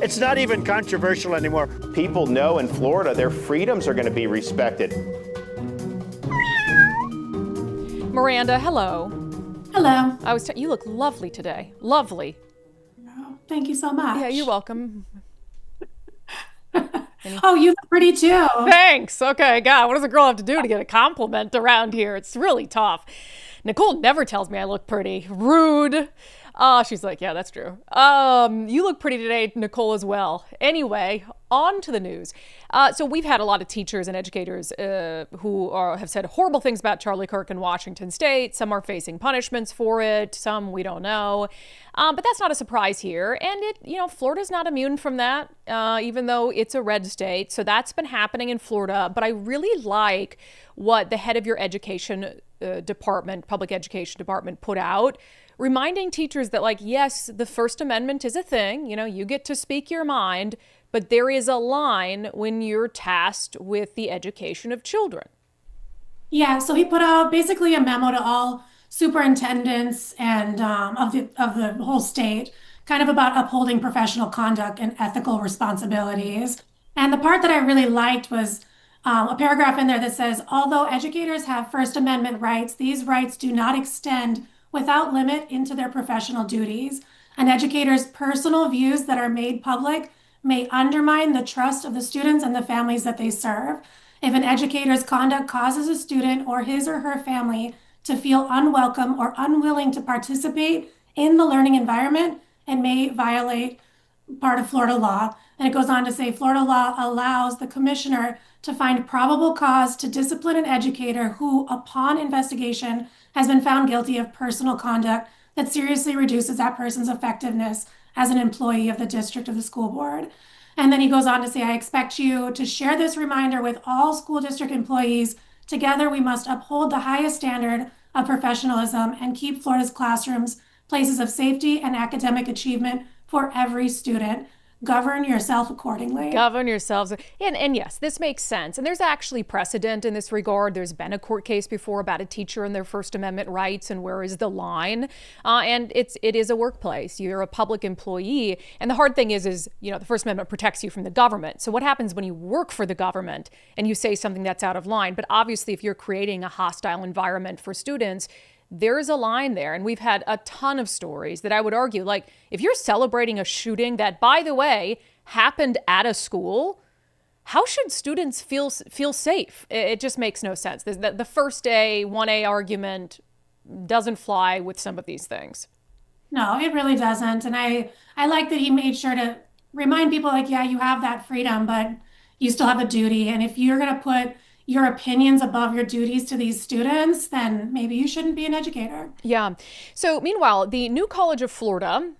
It's not even controversial anymore. People know in Florida their freedoms are going to be respected. Miranda, hello. Hello. You look lovely today. Lovely. Oh, thank you so much. Yeah, you're welcome. Oh, you look pretty too. Thanks. Okay, God, what does a girl have to do to get a compliment around here? It's really tough. Nicole never tells me I look pretty. Rude. She's like, yeah, that's true. You look pretty today, Nicole, as well. Anyway, on to the news. So we've had a lot of teachers and educators who have said horrible things about Charlie Kirk in Washington State. Some are facing punishments for it. Some we don't know. But that's not a surprise here. And Florida's not immune from that, even though it's a red state. So that's been happening in Florida. But I really like what the head of your education department, public education department, put out, reminding teachers that, yes, the First Amendment is a thing. You get to speak your mind, but there is a line when you're tasked with the education of children. Yeah, so he put out basically a memo to all superintendents and of the whole state, kind of about upholding professional conduct and ethical responsibilities. And the part that I really liked was a paragraph in there that says, although educators have First Amendment rights, these rights do not extend without limit into their professional duties. An educator's personal views that are made public may undermine the trust of the students and the families that they serve. If an educator's conduct causes a student or his or her family to feel unwelcome or unwilling to participate in the learning environment, it may violate part of Florida law. And it goes on to say, Florida law allows the commissioner to find probable cause to discipline an educator who, upon investigation, has been found guilty of personal conduct that seriously reduces that person's effectiveness as an employee of the district or the school board. And then he goes on to say, I expect you to share this reminder with all school district employees. Together, we must uphold the highest standard of professionalism and keep Florida's classrooms places of safety and academic achievement for every student. Govern yourself accordingly. Govern yourselves. And yes, this makes sense. And there's actually precedent in this regard. There's been a court case before about a teacher and their First Amendment rights and where is the line. And it is a workplace. You're a public employee. And the hard thing is the First Amendment protects you from the government. So what happens when you work for the government and you say something that's out of line? But obviously, if you're creating a hostile environment for students, there's a line there. And we've had a ton of stories that I would argue, if you're celebrating a shooting that, by the way, happened at a school, how should students feel safe? It just makes no sense. The first day, 1A argument doesn't fly with some of these things. No, it really doesn't. And I like that he made sure to remind people yeah, you have that freedom, but you still have a duty. And if you're going to put your opinions above your duties to these students, then maybe you shouldn't be an educator. Yeah. So meanwhile, the New College of Florida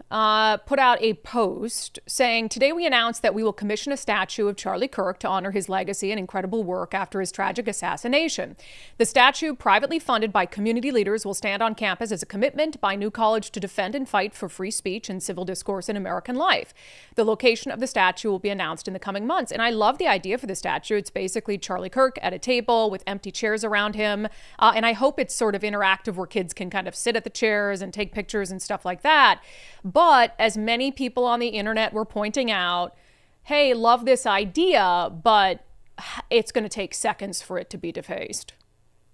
put out a post saying, today we announced that we will commission a statue of Charlie Kirk to honor his legacy and incredible work after his tragic assassination. The statue, privately funded by community leaders, will stand on campus as a commitment by New College to defend and fight for free speech and civil discourse in American life. The location of the statue will be announced in the coming months. And I love the idea for the statue. It's basically Charlie Kirk at a table with empty chairs around him. And I hope it's sort of interactive where kids can kind of sit at the chairs and take pictures and stuff like that. But as many people on the internet were pointing out, hey, love this idea, but it's going to take seconds for it to be defaced.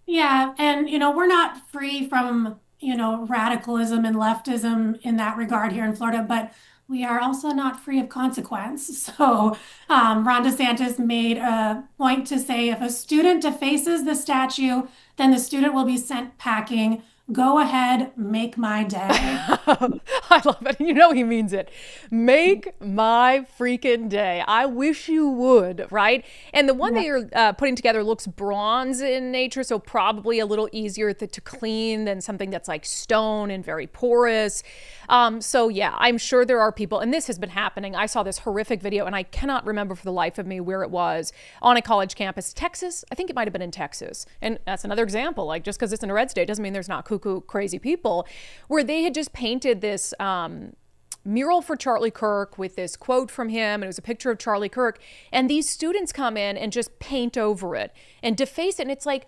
Yeah. And, we're not free from, radicalism and leftism in that regard here in Florida, but we are also not free of consequence. So Ron DeSantis made a point to say if a student defaces the statue, then the student will be sent packing. Go ahead, make my day. I love it. He means it. Make my freaking day. I wish you would, right? And the one that you're putting together looks bronze in nature, so probably a little easier to clean than something that's like stone and very porous. So yeah, I'm sure there are people, and this has been happening. I saw this horrific video, and I cannot remember for the life of me where it was, on a college campus. Texas? I think it might have been in Texas. And that's another example. Just because it's in a red state doesn't mean there's not cuckoo crazy people, where they had just painted this mural for Charlie Kirk with this quote from him, and it was a picture of Charlie Kirk, and these students come in and just paint over it and deface it. And it's like,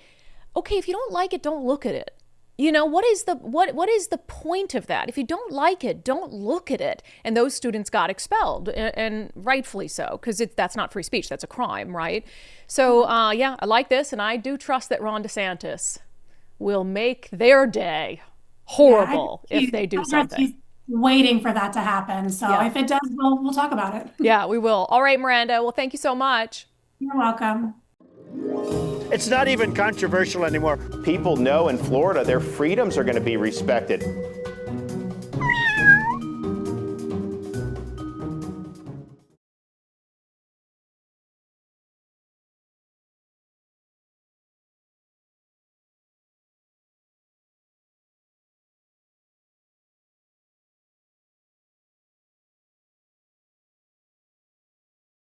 okay, if you don't like it, don't look at it. You know, what is the point of that? If you don't like it, don't look at it. And those students got expelled, and rightfully so, because that's not free speech. That's a crime, right? So, yeah, I like this, and I do trust that Ron DeSantis will make their day horrible if they do something. He's waiting for that to happen. So if it does, we'll talk about it. Yeah, we will. All right, Miranda. Well, thank you so much. You're welcome. It's not even controversial anymore. People know in Florida their freedoms are going to be respected.